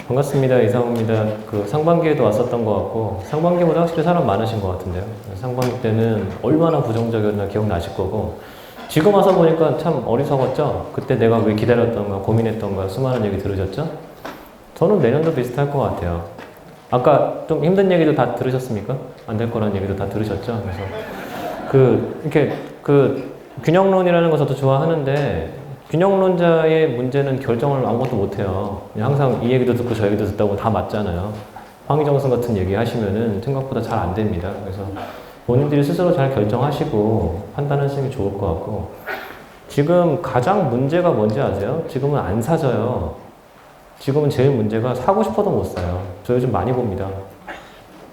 반갑습니다. 이상호입니다. 상반기에도 왔었던 것 같고 상반기보다 확실히 사람 많으신 것 같은데요. 상반기 때는 얼마나 부정적이었나 기억나실 거고 지금 와서 보니까 참 어리석었죠? 그때 내가 왜 기다렸던가 고민했던가 수많은 얘기 들으셨죠? 저는 내년도 비슷할 것 같아요. 아까 좀 힘든 얘기도 다 들으셨습니까? 안 될 거라는 얘기도 다 들으셨죠? 그래서 이렇게 균형론이라는 거 저도 좋아하는데 균형론자의 문제는 결정을 아무것도 못해요. 그냥 항상 이 얘기도 듣고 저 얘기도 듣다고 다 맞잖아요. 황희정선 같은 얘기 하시면은 생각보다 잘 안 됩니다. 그래서 본인들이 스스로 잘 결정하시고 판단하시는 게 좋을 것 같고 지금 가장 문제가 뭔지 아세요? 지금은 안 사져요. 지금은 제일 문제가 사고 싶어도 못 사요. 저 요즘 많이 봅니다.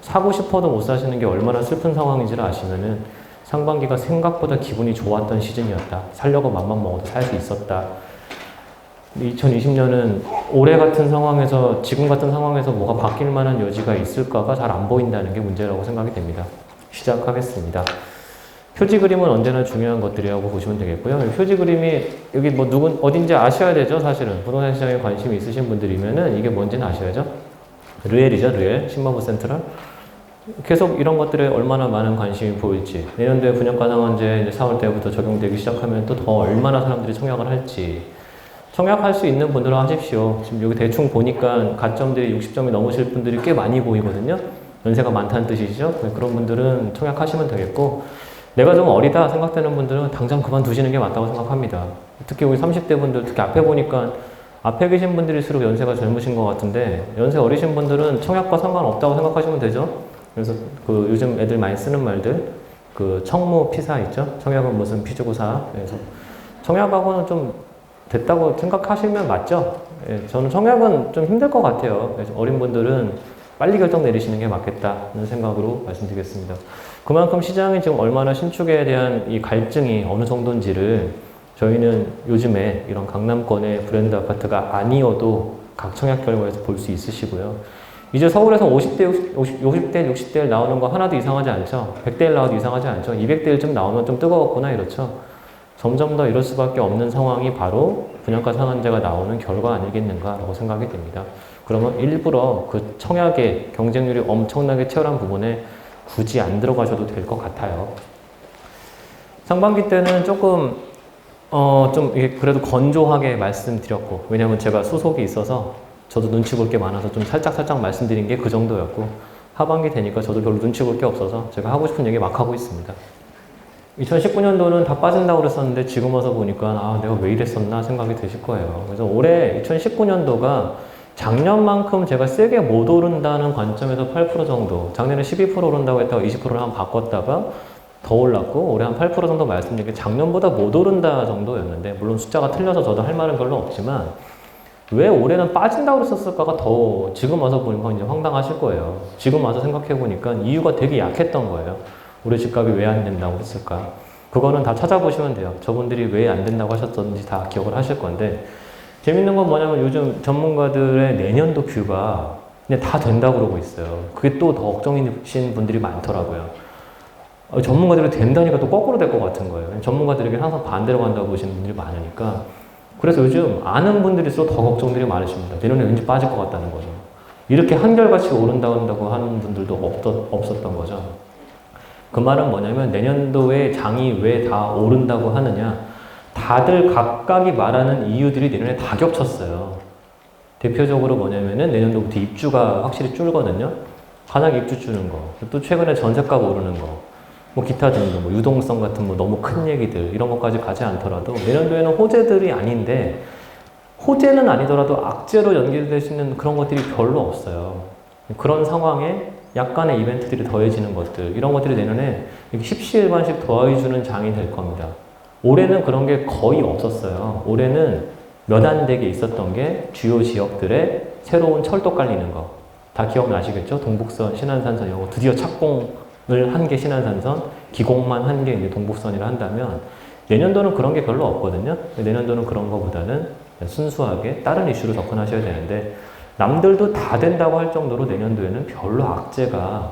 사고 싶어도 못 사시는 게 얼마나 슬픈 상황인지를 아시면은 상반기가 생각보다 기분이 좋았던 시즌이었다. 살려고 맘만 먹어도 살 수 있었다. 2020년은 올해 같은 상황에서 지금 같은 상황에서 뭐가 바뀔 만한 여지가 있을까가 잘 안 보인다는 게 문제라고 생각이 됩니다. 시작하겠습니다. 표지 그림은 언제나 중요한 것들이라고 보시면 되겠고요. 표지 그림이 여기 어딘지 아셔야 되죠. 사실은 부동산 시장에 관심이 있으신 분들이면은 이게 뭔지는 아셔야죠. 르엘이죠. 르엘 10만 센트럴. 계속 이런 것들에 얼마나 많은 관심이 보일지 내년도에 분양가 상한제 이제 4월 때부터 적용되기 시작하면 또 더 얼마나 사람들이 청약을 할지 청약할 수 있는 분들은 하십시오. 지금 여기 대충 보니까 가점들이 60점이 넘으실 분들이 꽤 많이 보이거든요. 연세가 많다는 뜻이죠. 그런 분들은 청약하시면 되겠고 내가 좀 어리다 생각되는 분들은 당장 그만두시는 게 맞다고 생각합니다. 특히 우리 30대 분들 특히 앞에 보니까 앞에 계신 분들일수록 연세가 젊으신 것 같은데 연세 어리신 분들은 청약과 상관없다고 생각하시면 되죠. 그래서 요즘 애들 많이 쓰는 말들 청무 피사 있죠? 청약은 무슨 피주고사. 그래서 청약하고는 좀 됐다고 생각하시면 맞죠? 예, 저는 청약은 좀 힘들 것 같아요. 그래서 어린 분들은 빨리 결정 내리시는 게 맞겠다는 생각으로 말씀드리겠습니다. 그만큼 시장이 지금 얼마나 신축에 대한 이 갈증이 어느 정도인지를 저희는 요즘에 이런 강남권의 브랜드 아파트가 아니어도 각 청약 결과에서 볼 수 있으시고요. 이제 서울에서 50대, 60대 나오는 거 하나도 이상하지 않죠. 100대 1 나와도 이상하지 않죠. 200대 1쯤 나오면 좀 뜨거웠구나 이렇죠. 점점 더 이럴 수밖에 없는 상황이 바로 분양가 상한제가 나오는 결과 아니겠는가라고 생각이 됩니다. 그러면 일부러 그 청약의 경쟁률이 엄청나게 치열한 부분에 굳이 안 들어가셔도 될 것 같아요. 상반기 때는 조금 그래도 건조하게 말씀드렸고 왜냐면 제가 소속이 있어서 저도 눈치 볼 게 많아서 좀 살짝 말씀드린 게 그 정도였고 하반기 되니까 저도 별로 눈치 볼 게 없어서 제가 하고 싶은 얘기 막 하고 있습니다. 2019년도는 다 빠진다고 그랬었는데 지금 와서 보니까 내가 왜 이랬었나 생각이 드실 거예요. 그래서 올해 2019년도가 작년만큼 제가 세게 못 오른다는 관점에서 8% 정도 작년에 12% 오른다고 했다가 20%를 한번 바꿨다가 더 올랐고 올해 한 8% 정도 말씀드린 게 작년보다 못 오른다 정도였는데 물론 숫자가 틀려서 저도 할 말은 별로 없지만 왜 올해는 빠진다고 그랬었을까가 더 지금 와서 보니까 이제 황당하실 거예요. 지금 와서 생각해 보니까 이유가 되게 약했던 거예요. 올해 집값이 왜 안 된다고 했을까? 그거는 다 찾아보시면 돼요. 저분들이 왜 안 된다고 하셨던지 다 기억을 하실 건데 재밌는 건 뭐냐면 요즘 전문가들의 내년도 뷰가 그냥 다 된다고 그러고 있어요. 그게 또 더 걱정이신 분들이 많더라고요. 전문가들이 된다니까 또 거꾸로 될 것 같은 거예요. 전문가들에게 항상 반대로 간다고 보시는 분들이 많으니까 그래서 요즘 아는 분들일수록 더 걱정들이 많으십니다. 내년에 왠지 빠질 것 같다는 거죠. 이렇게 한결같이 오른다고 하는 분들도 없었던 거죠. 그 말은 뭐냐면 내년도에 장이 왜 다 오른다고 하느냐 다들 각각이 말하는 이유들이 내년에 다 겹쳤어요. 대표적으로 뭐냐면은 내년도부터 입주가 확실히 줄거든요. 가장 입주 주는 거, 또 최근에 전세값 오르는 거, 기타 등등, 유동성 같은 너무 큰 얘기들, 이런 것까지 가지 않더라도, 내년도에는 호재들이 아닌데, 호재는 아니더라도 악재로 연결될 수 있는 그런 것들이 별로 없어요. 그런 상황에 약간의 이벤트들이 더해지는 것들, 이런 것들이 내년에 십시일반씩 더해주는 장이 될 겁니다. 올해는 그런 게 거의 없었어요. 올해는 몇 안 되게 있었던 게 주요 지역들의 새로운 철도 깔리는 거. 다 기억나시겠죠? 동북선, 신안산선, 이거 드디어 착공을 한 게 신안산선, 기공만 한 게 이제 동북선이라 한다면 내년도는 그런 게 별로 없거든요. 내년도는 그런 거보다는 순수하게 다른 이슈로 접근하셔야 되는데 남들도 다 된다고 할 정도로 내년도에는 별로 악재가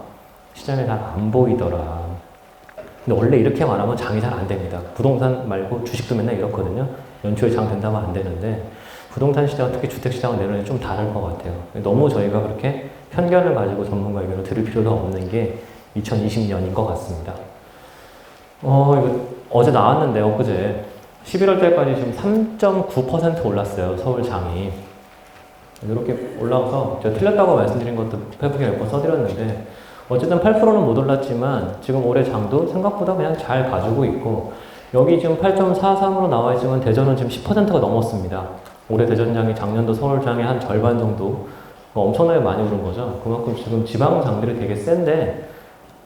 시장에 잘 안 보이더라. 근데 원래 이렇게 말하면 장이 잘 안 됩니다. 부동산 말고 주식도 맨날 이렇거든요. 연초에 장 된다면 안 되는데 부동산 시장, 특히 주택 시장은 내년에 좀 다를 것 같아요. 너무 저희가 그렇게 편견을 가지고 전문가 의견을 들을 필요도 없는 게 2020년인 것 같습니다. 이거 어제 나왔는데 엊그제 11월 달까지 지금 3.9% 올랐어요. 서울 장이. 이렇게 올라와서 제가 틀렸다고 말씀드린 것도 페북에 몇 번 써드렸는데 어쨌든 8%는 못 올랐지만 지금 올해 장도 생각보다 그냥 잘 가지고 있고 여기 지금 8.43으로 나와 있지만 대전은 지금 10%가 넘었습니다. 올해 대전장이 작년도 서울장의 한 절반 정도 엄청나게 많이 오른 거죠. 그만큼 지금 지방장들이 되게 센데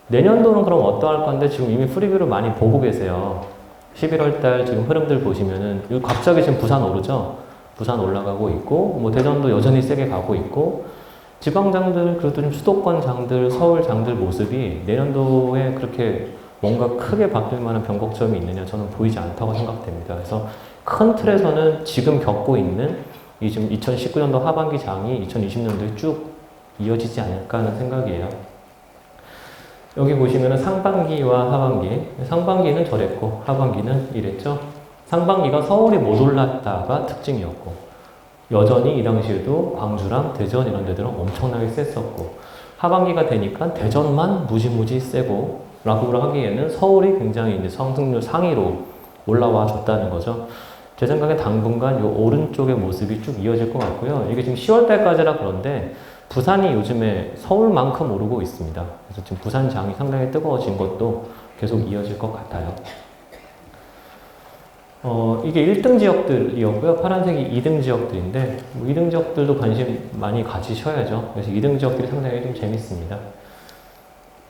내년도는 그럼 어떠할 건데 지금 이미 프리뷰를 많이 보고 계세요. 11월 달 지금 흐름들 보시면은 갑자기 지금 부산 오르죠. 부산 올라가고 있고 뭐 대전도 여전히 세게 가고 있고 지방장들 그래도 좀 수도권 장들 서울 장들 모습이 내년도에 그렇게 뭔가 크게 바뀔 만한 변곡점이 있느냐 저는 보이지 않다고 생각됩니다. 그래서 큰 틀에서는 지금 겪고 있는 이 지금 2019년도 하반기 장이 2020년도에 쭉 이어지지 않을까 하는 생각이에요. 여기 보시면은 상반기와 하반기, 상반기는 저랬고 하반기는 이랬죠. 상반기가 서울이 못 올랐다가 특징이었고 여전히 이 당시에도 광주랑 대전 이런 데들은 엄청나게 셌었고 하반기가 되니까 대전만 무지무지 세고 라고 하기에는 서울이 굉장히 이제 상승률 상위로 올라와 줬다는 거죠. 제 생각엔 당분간 이 오른쪽의 모습이 쭉 이어질 것 같고요. 이게 지금 10월 달까지라 그런데 부산이 요즘에 서울만큼 오르고 있습니다. 그래서 지금 부산 장이 상당히 뜨거워진 것도 계속 이어질 것 같아요. 이게 1등 지역들이었고요. 파란색이 2등 지역들인데, 뭐 2등 지역들도 관심 많이 가지셔야죠. 그래서 2등 지역들이 상당히 좀 재밌습니다.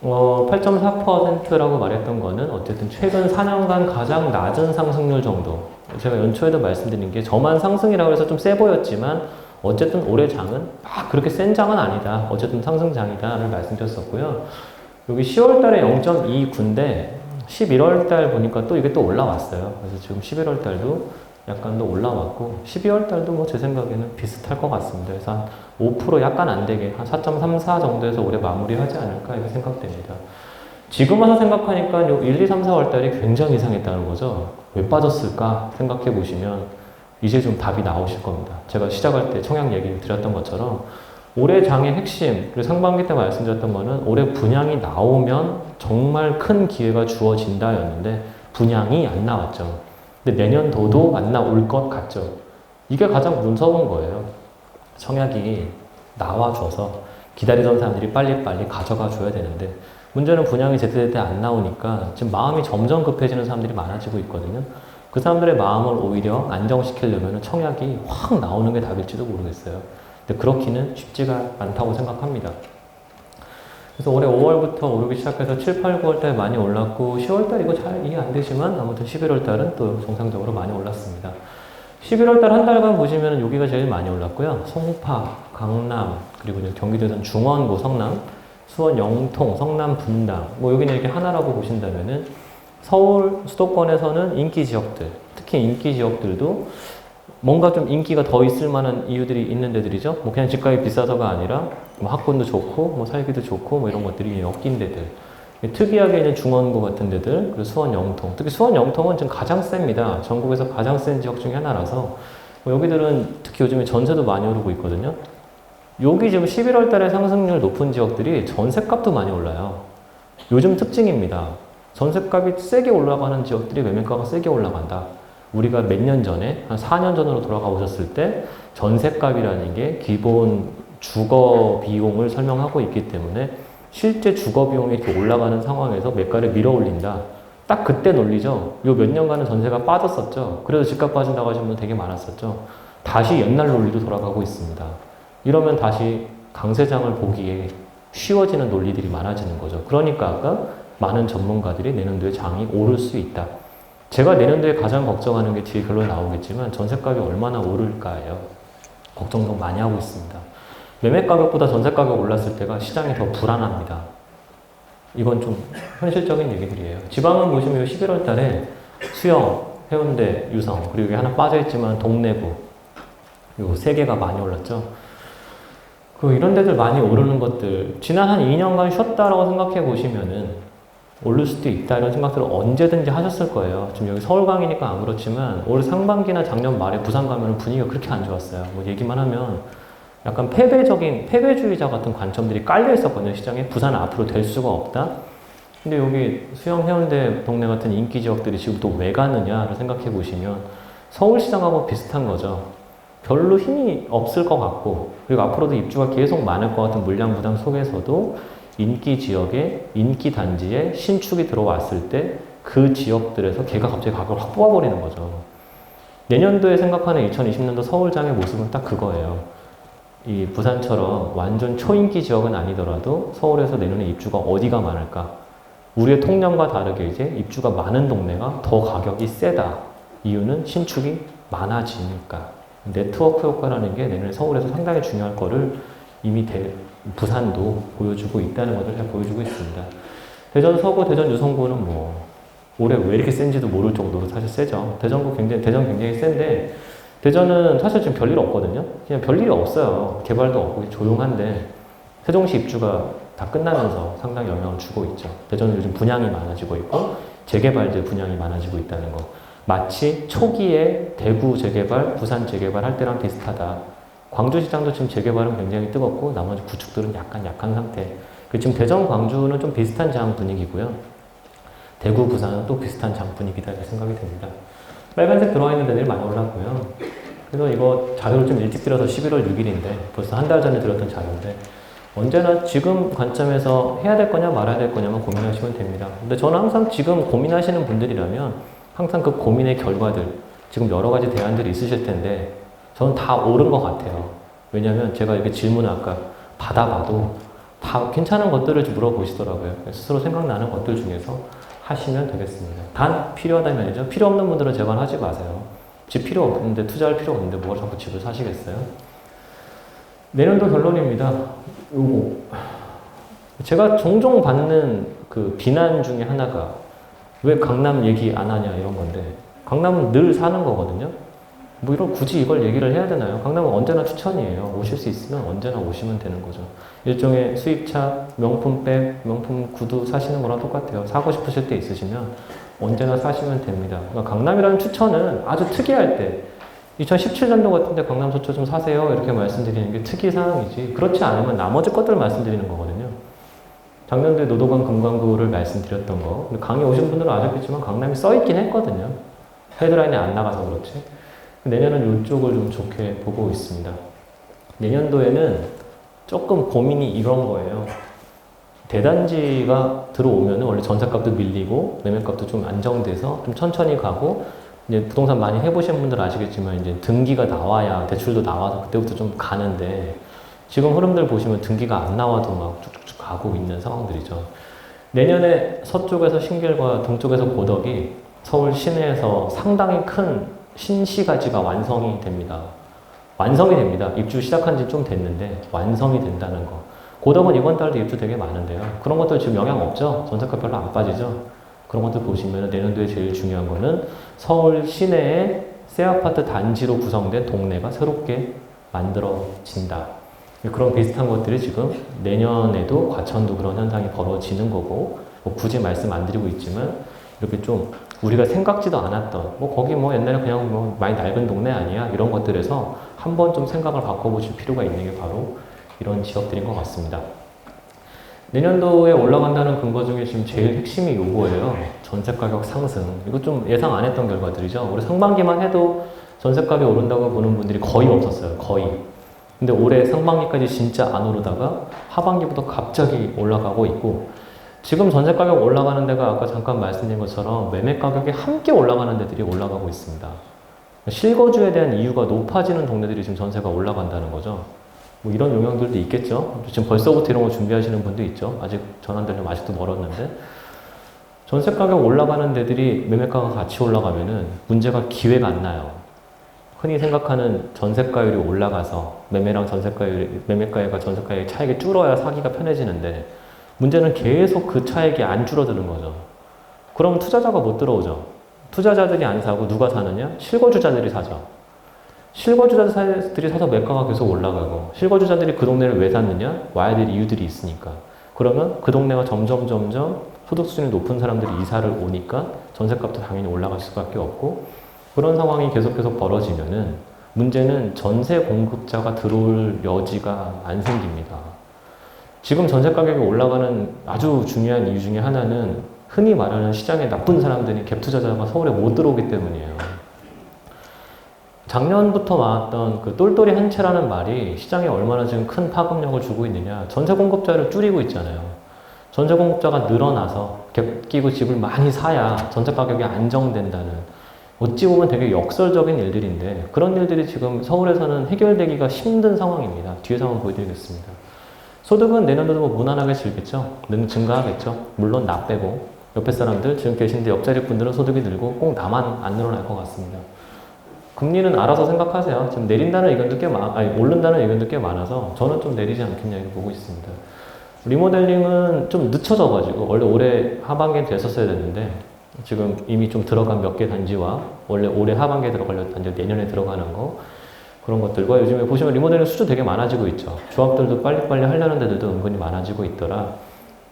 8.4%라고 말했던 거는 어쨌든 최근 4년간 가장 낮은 상승률 정도. 제가 연초에도 말씀드린 게 저만 상승이라고 해서 좀 세 보였지만, 어쨌든 올해 장은 막 그렇게 센 장은 아니다. 어쨌든 상승장이다를 말씀드렸었고요. 여기 10월 달에 0.29인데, 11월 달 보니까 또 이게 또 올라왔어요. 그래서 지금 11월 달도 약간 더 올라왔고 12월 달도 뭐 제 생각에는 비슷할 것 같습니다. 그래서 한 5% 약간 안 되게 한 4.34 정도에서 올해 마무리하지 않을까 이렇게 생각됩니다. 지금 와서 생각하니까 요 1, 2, 3, 4월 달이 굉장히 이상했다는 거죠. 왜 빠졌을까 생각해 보시면 이제 좀 답이 나오실 겁니다. 제가 시작할 때 청약 얘기를 드렸던 것처럼 올해 장의 핵심, 그리고 상반기 때 말씀드렸던 거는 올해 분양이 나오면 정말 큰 기회가 주어진다였는데 분양이 안 나왔죠. 근데 내년도도 안 나올 것 같죠. 이게 가장 무서운 거예요. 청약이 나와줘서 기다리던 사람들이 빨리빨리 가져가 줘야 되는데 문제는 분양이 제때제때 안 나오니까 지금 마음이 점점 급해지는 사람들이 많아지고 있거든요. 그 사람들의 마음을 오히려 안정시키려면 청약이 확 나오는 게 답일지도 모르겠어요. 근데 그렇기는 쉽지가 않다고 생각합니다. 그래서 올해 5월부터 오르기 시작해서 7, 8, 9월 달 많이 올랐고 10월 달 이거 잘 이해 안 되지만 아무튼 11월 달은 또 정상적으로 많이 올랐습니다. 11월 달 한 달간 보시면 여기가 제일 많이 올랐고요. 송파, 강남, 그리고 경기도에서는 중원구, 성남, 수원, 영통, 성남, 분당 뭐 여기는 이렇게 하나라고 보신다면은 서울 수도권에서는 인기 지역들, 특히 인기 지역들도 뭔가 좀 인기가 더 있을 만한 이유들이 있는 데들이죠. 뭐 그냥 집값이 비싸서가 아니라 뭐 학군도 좋고 뭐 살기도 좋고 뭐 이런 것들이 엮인 데들. 특이하게 있는 중원구 같은 데들, 그리고 수원, 영통. 특히 수원, 영통은 지금 가장 셉니다. 전국에서 가장 센 지역 중에 하나라서 뭐 여기들은 특히 요즘에 전세도 많이 오르고 있거든요. 여기 지금 11월 달에 상승률 높은 지역들이 전세값도 많이 올라요. 요즘 특징입니다. 전세값이 세게 올라가는 지역들이 매매가가 세게 올라간다. 우리가 몇 년 전에, 한 4년 전으로 돌아가 보셨을 때 전세값이라는 게 기본 주거 비용을 설명하고 있기 때문에 실제 주거 비용이 이렇게 올라가는 상황에서 매가를 밀어 올린다. 딱 그때 논리죠. 요 몇 년간은 전세가 빠졌었죠. 그래서 집값 빠진다고 하시는 분 되게 많았었죠. 다시 옛날 논리로 돌아가고 있습니다. 이러면 다시 강세장을 보기에 쉬워지는 논리들이 많아지는 거죠. 그러니까 아까 많은 전문가들이 내년도에 장이 오를 수 있다. 제가 내년도에 가장 걱정하는 게 뒤에 결론이 나오겠지만 전세값이 얼마나 오를까예요. 걱정 너무 많이 하고 있습니다. 매매가격보다 전세가격 올랐을 때가 시장이 더 불안합니다. 이건 좀 현실적인 얘기들이에요. 지방은 보시면 11월 달에 수영, 해운대, 유성, 그리고 여기 하나 빠져있지만 동래구 요 세 개가 많이 올랐죠. 이런 데들 많이 오르는 것들 지난 한 2년간 쉬었다라고 생각해 보시면은 오를 수도 있다 이런 생각들을 언제든지 하셨을 거예요. 지금 여기 서울광이니까 안 그렇지만 올 상반기나 작년 말에 부산 가면 분위기가 그렇게 안 좋았어요. 뭐 얘기만 하면 약간 패배주의자 같은 관점들이 깔려 있었거든요. 시장에 부산 앞으로 될 수가 없다. 근데 여기 수영 해운대 동네 같은 인기 지역들이 지금 또 왜 가느냐를 생각해 보시면 서울시장하고 비슷한 거죠. 별로 힘이 없을 것 같고 그리고 앞으로도 입주가 계속 많을 것 같은 물량 부담 속에서도 인기 지역에 인기 단지에 신축이 들어왔을 때 그 지역들에서 걔가 갑자기 가격을 확 뽑아버리는 거죠. 내년도에 생각하는 2020년도 서울장의 모습은 딱 그거예요. 이 부산처럼 완전 초인기 지역은 아니더라도 서울에서 내년에 입주가 어디가 많을까? 우리의 통념과 다르게 이제 입주가 많은 동네가 더 가격이 세다. 이유는 신축이 많아지니까. 네트워크 효과라는 게 내년에 서울에서 상당히 중요할 거를 이미 부산도 보여주고 있다는 것을 잘 보여주고 있습니다. 대전 서구, 대전 유성구는 뭐 올해 왜 이렇게 센지도 모를 정도로 사실 세죠. 대전 굉장히 센데 대전은 사실 지금 별일 없거든요. 그냥 별일이 없어요. 개발도 없고 조용한데 세종시 입주가 다 끝나면서 상당히 영향을 주고 있죠. 대전은 요즘 분양이 많아지고 있고 재개발들 분양이 많아지고 있다는 거. 마치 초기에 대구 재개발, 부산 재개발 할 때랑 비슷하다. 광주시장도 지금 재개발은 굉장히 뜨겁고 나머지 구축들은 약간 약한 상태. 지금 대전, 광주는 좀 비슷한 장 분위기고요. 대구, 부산은 또 비슷한 장 분위기다 이렇게 생각이 됩니다. 빨간색 들어와 있는 데들이 많이 올랐고요. 그래서 이거 자료를 좀 일찍 드려서 11월 6일인데 벌써 한 달 전에 드렸던 자료인데 언제나 지금 관점에서 해야 될 거냐 말아야 될 거냐만 고민하시면 됩니다. 근데 저는 항상 지금 고민하시는 분들이라면 항상 그 고민의 결과들 지금 여러 가지 대안들이 있으실 텐데 저는 다 옳은 것 같아요. 왜냐하면 제가 이렇게 질문을 아까 받아봐도 다 괜찮은 것들을 물어보시더라고요. 스스로 생각나는 것들 중에서 하시면 되겠습니다. 단 필요하다면이죠. 필요 없는 분들은 제발 하지 마세요. 집 필요 없는데 투자할 필요 없는데 뭘 자꾸 집을 사시겠어요? 내년도 결론입니다. 요거 제가 종종 받는 그 비난 중에 하나가 왜 강남 얘기 안 하냐 이런 건데 강남은 늘 사는 거거든요. 뭐 굳이 이걸 얘기를 해야 되나요? 강남은 언제나 추천이에요. 오실 수 있으면 언제나 오시면 되는 거죠. 일종의 수입차, 명품백, 명품 구두 사시는 거랑 똑같아요. 사고 싶으실 때 있으시면 언제나 사시면 됩니다. 그러니까 강남이라는 추천은 아주 특이할 때 2017년도 같은데 강남 소초 좀 사세요 이렇게 말씀드리는 게 특이사항이지 그렇지 않으면 나머지 것들을 말씀드리는 거거든요. 작년도에 노도강 금강구를 말씀드렸던 거 강의 오신 분들은 아셨겠지만 강남이 써있긴 했거든요. 헤드라인에 안 나가서 그렇지. 내년은 이쪽을 좀 좋게 보고 있습니다. 내년도에는 조금 고민이 이런 거예요. 대단지가 들어오면 원래 전세값도 밀리고 매매값도 좀 안정돼서 좀 천천히 가고 이제 부동산 많이 해보신 분들 아시겠지만 이제 등기가 나와야 대출도 나와서 그때부터 좀 가는데 지금 흐름들 보시면 등기가 안 나와도 막 쭉쭉쭉 가고 있는 상황들이죠. 내년에 서쪽에서 신길과 동쪽에서 고덕이 서울 시내에서 상당히 큰 신시가지가 완성이 됩니다. 완성이 됩니다. 입주 시작한 지 좀 됐는데 완성이 된다는 거. 고덕은 이번 달도 입주 되게 많은데요. 그런 것들 지금 영향 없죠? 전세가 별로 안 빠지죠? 그런 것들 보시면 내년도에 제일 중요한 거는 서울 시내에 새 아파트 단지로 구성된 동네가 새롭게 만들어진다. 그런 비슷한 것들이 지금 내년에도 과천도 그런 현상이 벌어지는 거고 뭐 굳이 말씀 안 드리고 있지만 이렇게 좀 우리가 생각지도 않았던 거기 옛날에 그냥 많이 낡은 동네 아니야 이런 것들에서 한번 좀 생각을 바꿔보실 필요가 있는 게 바로 이런 지역들인 것 같습니다. 내년도에 올라간다는 근거 중에 지금 제일 핵심이 요거예요. 전세가격 상승. 이거 좀 예상 안 했던 결과들이죠. 우리 상반기만 해도 전세값이 오른다고 보는 분들이 거의 없었어요. 거의. 근데 올해 상반기까지 진짜 안 오르다가 하반기부터 갑자기 올라가고 있고 지금 전세가격 올라가는 데가 아까 잠깐 말씀드린 것처럼 매매가격이 함께 올라가는 데들이 올라가고 있습니다. 실거주에 대한 이유가 높아지는 동네들이 지금 전세가 올라간다는 거죠. 이런 영향들도 있겠죠. 지금 벌써부터 이런 거 준비하시는 분도 있죠. 아직 전환되려면 아직도 멀었는데 전세가격 올라가는 데들이 매매가가 같이 올라가면은 문제가 기회가 안 나요. 흔히 생각하는 전세가율이 올라가서 매매가가 전세가의 차익이 줄어야 사기가 편해지는데 문제는 계속 그 차익이 안 줄어드는 거죠. 그럼 투자자가 못 들어오죠. 투자자들이 안 사고 누가 사느냐? 실거주자들이 사죠. 실거주자들이 사서 매가가 계속 올라가고 실거주자들이 그 동네를 왜 샀느냐? 와야 될 이유들이 있으니까. 그러면 그 동네가 점점 소득 수준이 높은 사람들이 이사를 오니까 전셋값도 당연히 올라갈 수밖에 없고 그런 상황이 계속해서 벌어지면은 문제는 전세 공급자가 들어올 여지가 안 생깁니다. 지금 전세 가격이 올라가는 아주 중요한 이유 중에 하나는 흔히 말하는 시장에 나쁜 사람들이 갭 투자자가 서울에 못 들어오기 때문이에요. 작년부터 나왔던 그 똘똘이 한 채라는 말이 시장에 얼마나 지금 큰 파급력을 주고 있느냐. 전세 공급자를 줄이고 있잖아요. 전세 공급자가 늘어나서 갭 끼고 집을 많이 사야 전세 가격이 안정된다는 어찌 보면 되게 역설적인 일들인데 그런 일들이 지금 서울에서는 해결되기가 힘든 상황입니다. 뒤에서 한번 보여드리겠습니다. 소득은 내년도도 뭐 무난하게 즐겠죠. 증가하겠죠. 물론 나 빼고 옆에 사람들 지금 계신데 옆자리 분들은 소득이 늘고 꼭 나만 안 늘어날 것 같습니다. 금리는 알아서 생각하세요. 지금 내린다는 의견도 오른다는 의견도 꽤 많아서 저는 좀 내리지 않겠냐 이렇게 보고 있습니다. 리모델링은 좀 늦춰져가지고 원래 올해 하반기에 됐었어야 됐는데 지금 이미 좀 들어간 몇 개 단지와 원래 올해 하반기에 들어갈 단지 내년에 들어가는 거 그런 것들과 요즘에 보시면 리모델링 수주 되게 많아지고 있죠. 조합들도 빨리빨리 하려는 데들도 은근히 많아지고 있더라.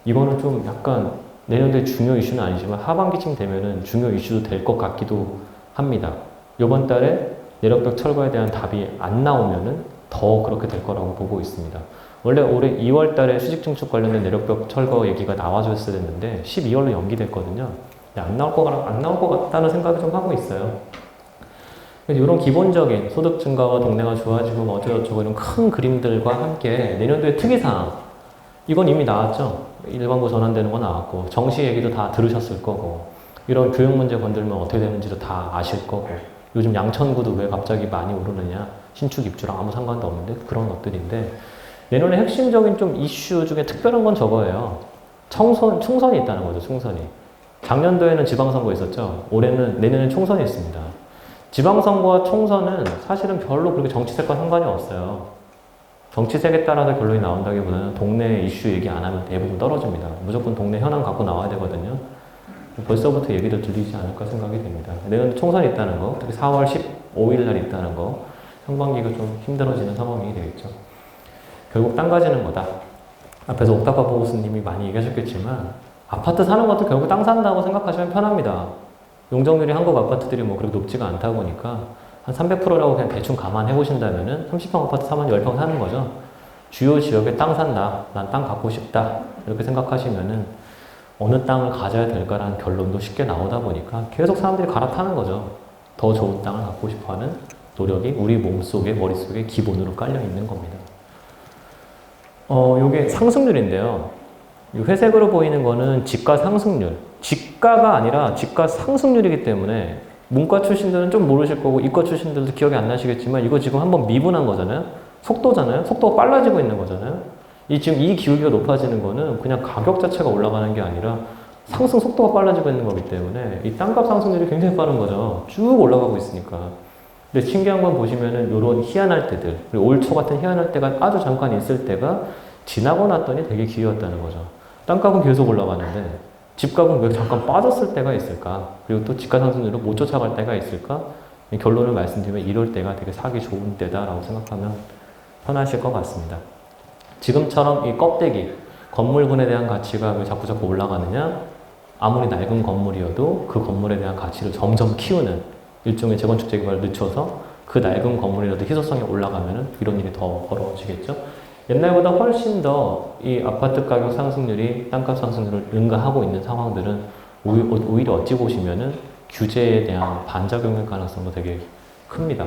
이거는 좀 약간 내년도에 중요 이슈는 아니지만 하반기쯤 되면은 중요 이슈도 될 것 같기도 합니다. 이번 달에 내력벽 철거에 대한 답이 안 나오면은 더 그렇게 될 거라고 보고 있습니다. 원래 올해 2월 달에 수직 증축 관련된 내력벽 철거 얘기가 나와줬어야 됐는데 12월로 연기됐거든요. 안 나올 것 같다는 생각을 좀 하고 있어요. 이런 기본적인 소득 증가와 동네가 좋아지고 뭐 어쩌고저쩌고 이런 큰 그림들과 함께 내년도의 특이사항 이건 이미 나왔죠. 일반고 전환되는 거 나왔고 정시 얘기도 다 들으셨을 거고 이런 교육 문제 건들면 어떻게 되는지도 다 아실 거고 요즘 양천구도 왜 갑자기 많이 오르느냐 신축 입주랑 아무 상관도 없는데 그런 것들인데 내년에 핵심적인 좀 이슈 중에 특별한 건 저거예요. 총선이 있다는 거죠. 총선이. 작년도에는 지방선거 있었죠. 내년에는 총선이 있습니다. 지방선거와 총선은 사실은 별로 그렇게 정치색과 상관이 없어요. 정치색에 따라서 결론이 나온다기보다는 동네 이슈 얘기 안 하면 대부분 떨어집니다. 무조건 동네 현안 갖고 나와야 되거든요. 벌써부터 얘기를 들리지 않을까 생각이 됩니다. 내년 총선이 있다는 거, 특히 4월 15일 날 있다는 거, 상반기가 좀 힘들어지는 상황이 되겠죠. 결국 땅 가지는 거다. 앞에서 옥탑화 보고스님이 많이 얘기하셨겠지만 아파트 사는 것도 결국 땅 산다고 생각하시면 편합니다. 용적률이 한국 아파트들이 뭐 그렇게 높지가 않다 보니까 한 300%라고 그냥 대충 감안해 보신다면은 30평 아파트 사면 10평 사는 거죠. 주요 지역에 땅 산다. 난 땅 갖고 싶다. 이렇게 생각하시면은 어느 땅을 가져야 될까라는 결론도 쉽게 나오다 보니까 계속 사람들이 갈아타는 거죠. 더 좋은 땅을 갖고 싶어 하는 노력이 우리 몸속에, 머릿속에 기본으로 깔려 있는 겁니다. 요게 상승률인데요. 이 회색으로 보이는 거는 집가 상승률. 집가가 아니라 집가 상승률이기 때문에 문과 출신들은 좀 모르실 거고 이과 출신들도 기억이 안 나시겠지만 이거 지금 한번 미분한 거잖아요. 속도잖아요. 속도가 빨라지고 있는 거잖아요. 지금 이 기울기가 높아지는 거는 그냥 가격 자체가 올라가는 게 아니라 상승 속도가 빨라지고 있는 거기 때문에 이 땅값 상승률이 굉장히 빠른 거죠. 쭉 올라가고 있으니까. 근데 신기한 건 보시면은 요런 희한할 때들, 그리고 올 초 같은 희한할 때가 아주 잠깐 있을 때가 지나고 났더니 되게 기회였다는 거죠. 땅값은 계속 올라가는데 집값은 왜 잠깐 빠졌을 때가 있을까? 그리고 또 집가 상승률을 못 쫓아갈 때가 있을까? 이 결론을 말씀드리면 이럴 때가 되게 사기 좋은 때다라고 생각하면 편하실 것 같습니다. 지금처럼 이 껍데기, 건물군에 대한 가치가 왜 자꾸 올라가느냐? 아무리 낡은 건물이어도 그 건물에 대한 가치를 점점 키우는 일종의 재건축 재개발을 늦춰서 그 낡은 건물이라도 희소성이 올라가면 이런 일이 더 벌어지겠죠? 옛날보다 훨씬 더 이 아파트 가격 상승률이 땅값 상승률을 능가하고 있는 상황들은 오히려 어찌 보시면은 규제에 대한 반작용일 가능성도 되게 큽니다.